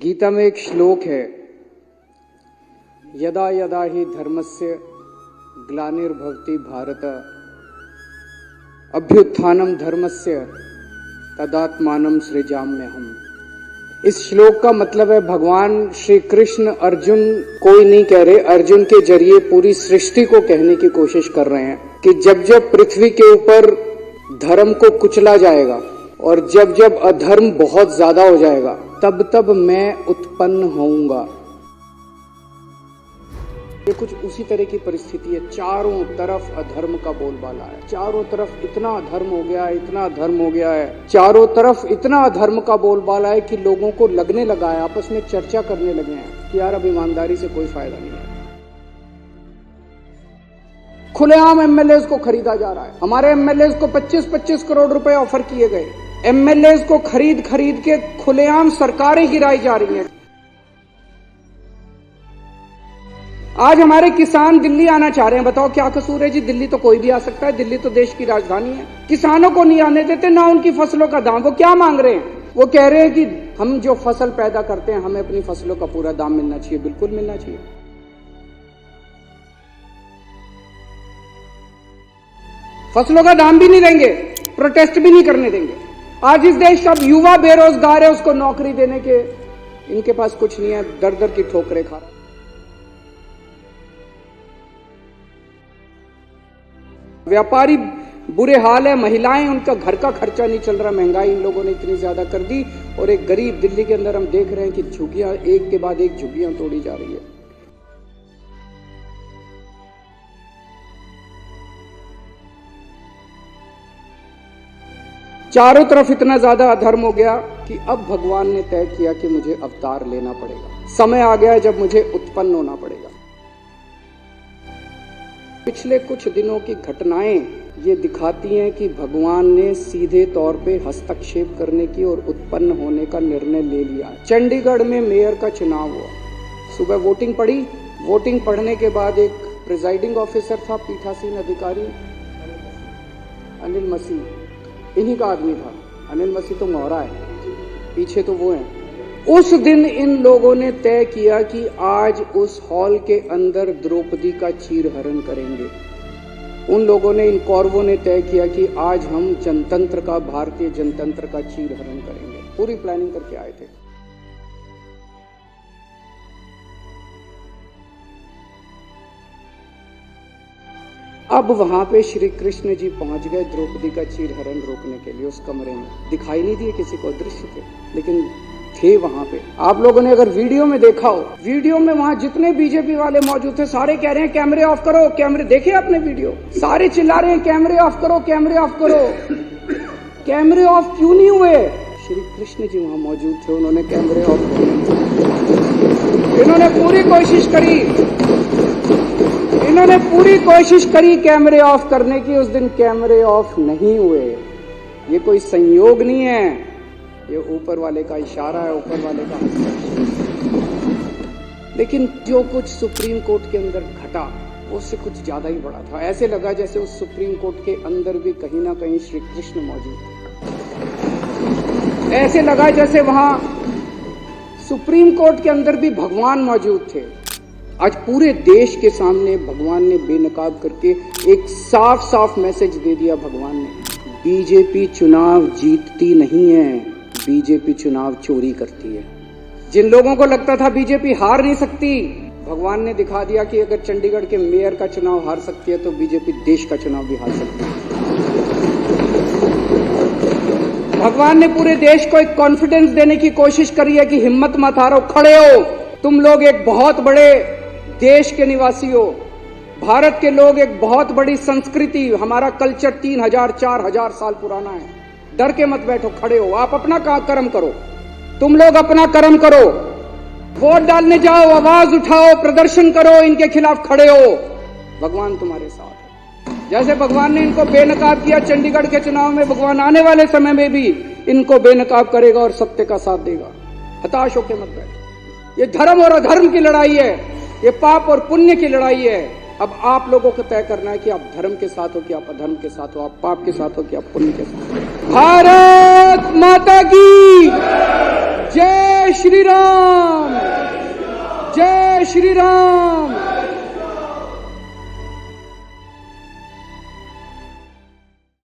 गीता में एक श्लोक है, यदा यदा हि धर्मस्य ग्लानिर्भवति भारत अभ्युत्थानम धर्मस्य तदात्मानं सृजाम्यहम्। इस श्लोक का मतलब है भगवान श्री कृष्ण अर्जुन कोई नहीं कह रहे, अर्जुन के जरिए पूरी सृष्टि को कहने की कोशिश कर रहे हैं कि जब जब पृथ्वी के ऊपर धर्म को कुचला जाएगा और जब जब अधर्म बहुत ज्यादा हो जाएगा तब तब मैं उत्पन्न होऊंगा। ये कुछ उसी तरह की परिस्थिति है। चारों तरफ अधर्म का बोलबाला है, चारों तरफ इतना अधर्म हो गया है, इतना अधर्म हो गया है, चारों तरफ इतना अधर्म का बोलबाला है कि लोगों को लगने लगा है, आपस में चर्चा करने लगे हैं कि यार अब ईमानदारी से कोई फायदा नहीं है। खुलेआम एमएलए को खरीदा जा रहा है। हमारे एमएलए को 25-25 करोड़ रुपए ऑफर किए गए। एमएलए को खरीद के खुलेआम सरकारें गिराई जा रही हैं। आज हमारे किसान दिल्ली आना चाह रहे हैं, बताओ क्या कसूर है जी? दिल्ली तो कोई भी आ सकता है, दिल्ली तो देश की राजधानी है। किसानों को नहीं आने देते, ना उनकी फसलों का दाम। वो क्या मांग रहे हैं? वो कह रहे हैं कि हम जो फसल पैदा करते हैं हमें अपनी फसलों का पूरा दाम मिलना चाहिए। बिल्कुल मिलना चाहिए। फसलों का दाम भी नहीं देंगे, प्रोटेस्ट भी नहीं करने देंगे। आज इस देश का युवा बेरोजगार है, उसको नौकरी देने के इनके पास कुछ नहीं है, दर दर की ठोकरें खा रहे। व्यापारी बुरे हाल है, महिलाएं, उनका घर का खर्चा नहीं चल रहा। महंगाई इन लोगों ने इतनी ज्यादा कर दी और एक गरीब दिल्ली के अंदर हम देख रहे हैं कि झुग्गियां एक के बाद एक झुग्गियां तोड़ी जा रही है। चारों तरफ इतना ज्यादा अधर्म हो गया कि अब भगवान ने तय किया कि मुझे अवतार लेना पड़ेगा। समय आ गया जब मुझे उत्पन्न होना पड़ेगा। पिछले कुछ दिनों की घटनाएं ये दिखाती हैं कि भगवान ने सीधे तौर पे हस्तक्षेप करने की और उत्पन्न होने का निर्णय ले लिया। चंडीगढ़ में मेयर का चुनाव हुआ, सुबह वोटिंग पड़ी। वोटिंग पढ़ने के बाद एक प्रिजाइडिंग ऑफिसर था, पीठासीन अधिकारी अनिल मसीह, इन्हीं का आदमी था। अनिल मसीह तो मोहरा है, पीछे तो वो है। उस दिन इन लोगों ने तय किया कि आज उस हॉल के अंदर द्रौपदी का चीरहरण करेंगे। उन लोगों ने, इन कौरवों ने तय किया कि आज हम जनतंत्र का, भारतीय जनतंत्र का चीरहरण करेंगे। पूरी प्लानिंग करके आए थे। अब वहां पे श्री कृष्ण जी पहुंच गए द्रौपदी का चीरहरण रोकने के लिए। उस कमरे में दिखाई नहीं दिए किसी को, दृश्य थे, लेकिन थे वहां पे। आप लोगों ने अगर वीडियो में देखा हो, वीडियो में वहां जितने बीजेपी वाले मौजूद थे सारे कह रहे हैं कैमरे ऑफ करो, कैमरे। देखे आपने वीडियो? सारे चिल्ला रहे हैं कैमरे ऑफ करो, कैमरे ऑफ करो। कैमरे ऑफ क्यों नहीं हुए? श्री कृष्ण जी वहां मौजूद थे, उन्होंने कैमरे ऑफ किए। इन्होंने पूरी कोशिश करी कैमरे ऑफ करने की। उस दिन कैमरे ऑफ नहीं हुए। ये कोई संयोग नहीं है, ये ऊपर वाले का इशारा है, ऊपर वाले का हस्ताक्षर। लेकिन जो कुछ सुप्रीम कोर्ट के अंदर घटा उससे कुछ ज्यादा ही बड़ा था। ऐसे लगा जैसे उस सुप्रीम कोर्ट के अंदर भी कहीं ना कहीं श्री कृष्ण मौजूद थे। ऐसे लगा जैसे वहां सुप्रीम कोर्ट के अंदर भी भगवान मौजूद थे। आज पूरे देश के सामने भगवान ने बेनकाब करके एक साफ साफ मैसेज दे दिया। भगवान ने, बीजेपी चुनाव जीतती नहीं है, बीजेपी चुनाव चोरी करती है। जिन लोगों को लगता था बीजेपी हार नहीं सकती, भगवान ने दिखा दिया कि अगर चंडीगढ़ के मेयर का चुनाव हार सकती है तो बीजेपी देश का चुनाव भी हार सकती है। भगवान ने पूरे देश को एक कॉन्फिडेंस देने की कोशिश करी है कि हिम्मत मत हारो, खड़े हो। तुम लोग एक बहुत बड़े देश के निवासी हो। भारत के लोग एक बहुत बड़ी संस्कृति, हमारा कल्चर 3000-4000 साल पुराना है। डर के मत बैठो, खड़े हो। आप अपना कर्म करो, तुम लोग अपना कर्म करो। वोट डालने जाओ, आवाज उठाओ, प्रदर्शन करो, इनके खिलाफ खड़े हो। भगवान तुम्हारे साथ है। जैसे भगवान ने इनको बेनकाब किया चंडीगढ़ के चुनाव में, भगवान आने वाले समय में भी इनको बेनकाब करेगा और सत्य का साथ देगा। हताश होकर मत बैठो। ये धर्म और अधर्म की लड़ाई है, ये पाप और पुण्य की लड़ाई है। अब आप लोगों को तय करना है कि आप धर्म के साथ हो कि आप अधर्म के साथ हो, आप पाप के साथ हो कि आप पुण्य के साथ हो। भारत माता की जय श्री राम, जय श्री राम।